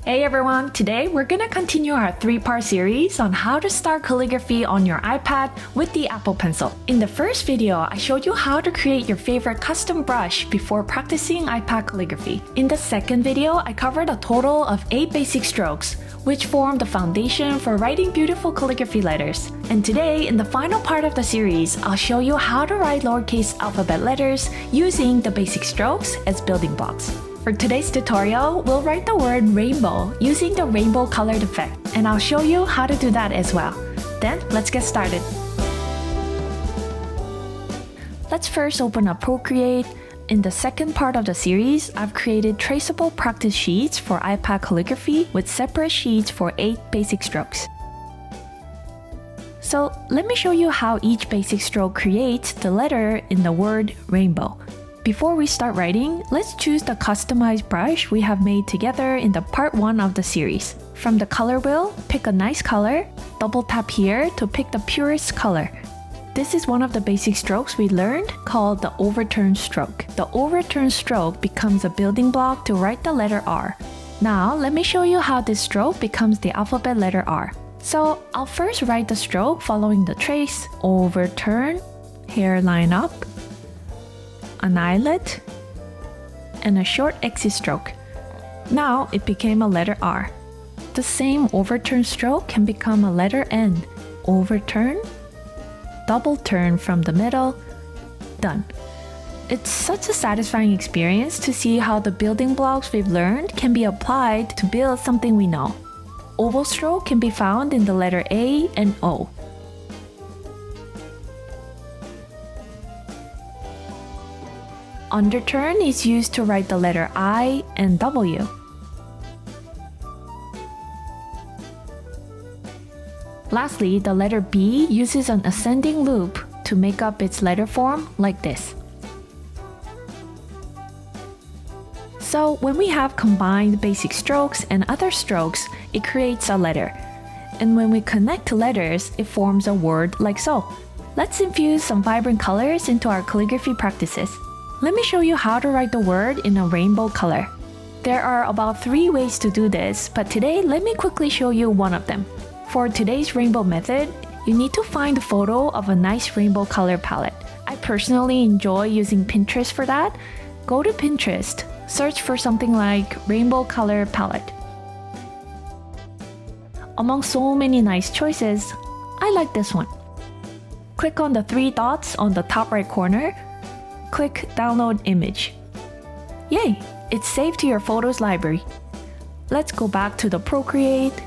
Hey everyone, today we're gonna continue our 3-part series on how to start calligraphy on your iPad with the Apple Pencil. In the first video, I showed you how to create your favorite custom brush before practicing iPad calligraphy. In the second video, I covered a total of 8 basic strokes, which form the foundation for writing beautiful calligraphy letters. And today, in the final part of the series, I'll show you how to write lowercase alphabet letters using the basic strokes as building blocks. For today's tutorial, we'll write the word rainbow using the rainbow colored effect, and I'll show you how to do that as well. Then, let's get started. Let's first open up Procreate. In the second part of the series, I've created traceable practice sheets for iPad calligraphy with separate sheets for 8 basic strokes. So, let me show you how each basic stroke creates the letter in the word rainbow. Before we start writing, let's choose the customized brush we have made together in the part 1 of the series. From the color wheel, pick a nice color, double tap here to pick the purest color. This is one of the basic strokes we learned called the Overturn Stroke. The Overturn Stroke becomes a building block to write the letter R. Now, let me show you how this stroke becomes the alphabet letter R. So, I'll first write the stroke following the trace, overturn, hairline up, an eyelet, and a short exit stroke. Now it became a letter R. The same overturn stroke can become a letter N. Overturn, double turn from the middle, done. It's such a satisfying experience to see how the building blocks we've learned can be applied to build something we know. Oval stroke can be found in the letter A and O. Underturn is used to write the letter I and W. Lastly, the letter B uses an ascending loop to make up its letter form like this. So when we have combined basic strokes and other strokes, it creates a letter. And when we connect letters, it forms a word like so. Let's infuse some vibrant colors into our calligraphy practices. Let me show you how to write the word in a rainbow color. There are about 3 ways to do this, but today let me quickly show you one of them. For today's rainbow method, you need to find a photo of a nice rainbow color palette. I personally enjoy using Pinterest for that. Go to Pinterest, search for something like rainbow color palette. Among so many nice choices, I like this one. Click on the 3 dots on the top right corner. Click Download Image. Yay! It's saved to your Photos library. Let's go back to the Procreate.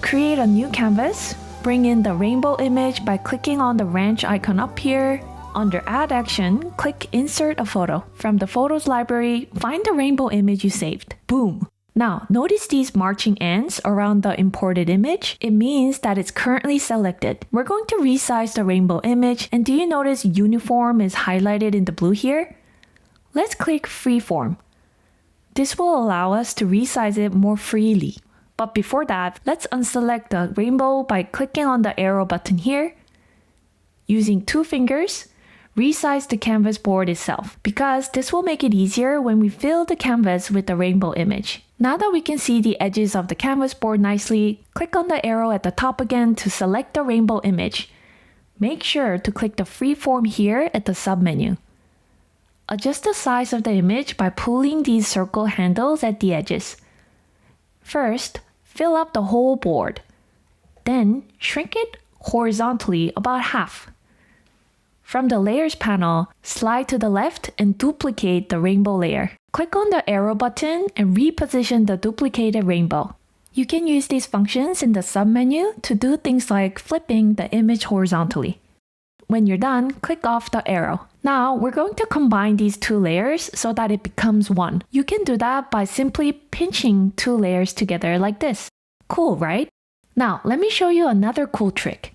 Create a new canvas. Bring in the rainbow image by clicking on the wrench icon up here. Under Add Action, click Insert a Photo. From the Photos library, find the rainbow image you saved. Boom! Now, notice these marching ants around the imported image. It means that it's currently selected. We're going to resize the rainbow image, and do you notice Uniform is highlighted in the blue here? Let's click Freeform. This will allow us to resize it more freely. But before that, let's unselect the rainbow by clicking on the arrow button here. Using 2 fingers, resize the canvas board itself, because this will make it easier when we fill the canvas with the rainbow image. Now that we can see the edges of the canvas board nicely, click on the arrow at the top again to select the rainbow image. Make sure to click the freeform here at the submenu. Adjust the size of the image by pulling these circle handles at the edges. First, fill up the whole board. Then, shrink it horizontally about half. From the Layers panel, slide to the left and duplicate the rainbow layer. Click on the arrow button and reposition the duplicated rainbow. You can use these functions in the submenu to do things like flipping the image horizontally. When you're done, click off the arrow. Now, we're going to combine these 2 layers so that it becomes one. You can do that by simply pinching 2 layers together like this. Cool, right? Now, let me show you another cool trick.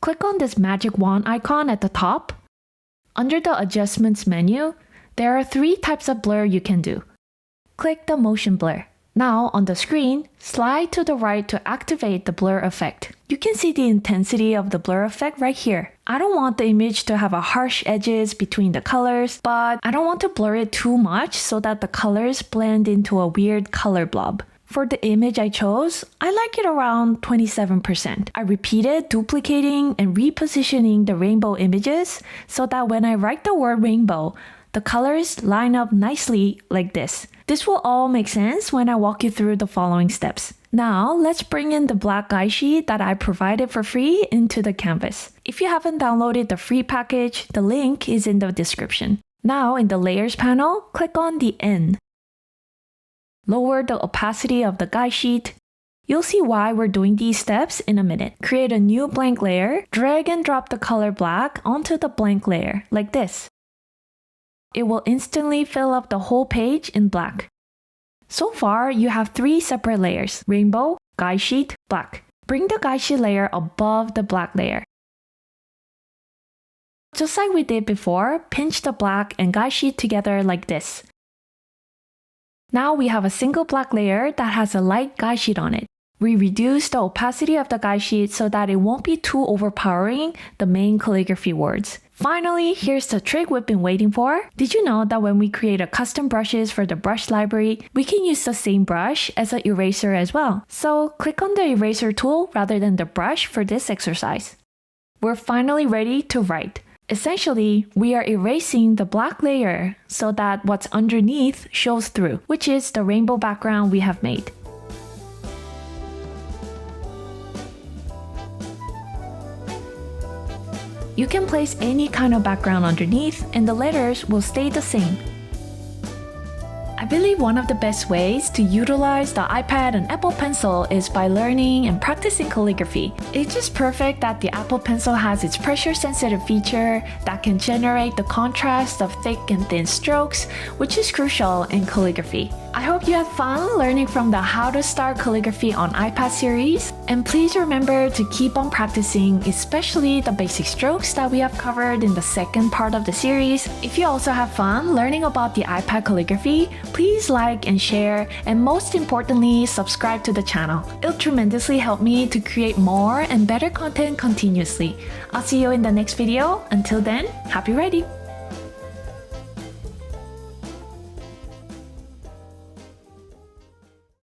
Click on this magic wand icon at the top. Under the Adjustments menu, there are 3 types of blur you can do. Click the Motion Blur. Now, on the screen, slide to the right to activate the blur effect. You can see the intensity of the blur effect right here. I don't want the image to have a harsh edges between the colors, but I don't want to blur it too much so that the colors blend into a weird color blob. For the image I chose, I like it around 27%. I repeated duplicating and repositioning the rainbow images so that when I write the word rainbow, the colors line up nicely like this. This will all make sense when I walk you through the following steps. Now, let's bring in the black guide sheet that I provided for free into the canvas. If you haven't downloaded the free package, the link is in the description. Now, in the Layers panel, click on the N. Lower the opacity of the guide sheet. You'll see why we're doing these steps in a minute. Create a new blank layer, drag and drop the color black onto the blank layer, like this. It will instantly fill up the whole page in black. So far, you have 3 separate layers: rainbow, guide sheet, black. Bring the guide sheet layer above the black layer. Just like we did before, pinch the black and guide sheet together like this. Now we have a single black layer that has a light guide sheet on it. We reduce the opacity of the guide sheet so that it won't be too overpowering the main calligraphy words. Finally, here's the trick we've been waiting for. Did you know that when we create a custom brushes for the brush library, we can use the same brush as an eraser as well? So click on the eraser tool rather than the brush for this exercise. We're finally ready to write. Essentially, we are erasing the black layer so that what's underneath shows through, which is the rainbow background we have made. You can place any kind of background underneath and the letters will stay the same. I believe one of the best ways to utilize the iPad and Apple Pencil is by learning and practicing calligraphy. It's just perfect that the Apple Pencil has its pressure-sensitive feature that can generate the contrast of thick and thin strokes, which is crucial in calligraphy. I hope you had fun learning from the How to Start Calligraphy on iPad series, and please remember to keep on practicing, especially the basic strokes that we have covered in the second part of the series. If you also have fun learning about the iPad calligraphy, please like and share, and most importantly, subscribe to the channel. It'll tremendously help me to create more and better content continuously. I'll see you in the next video. Until then, happy writing!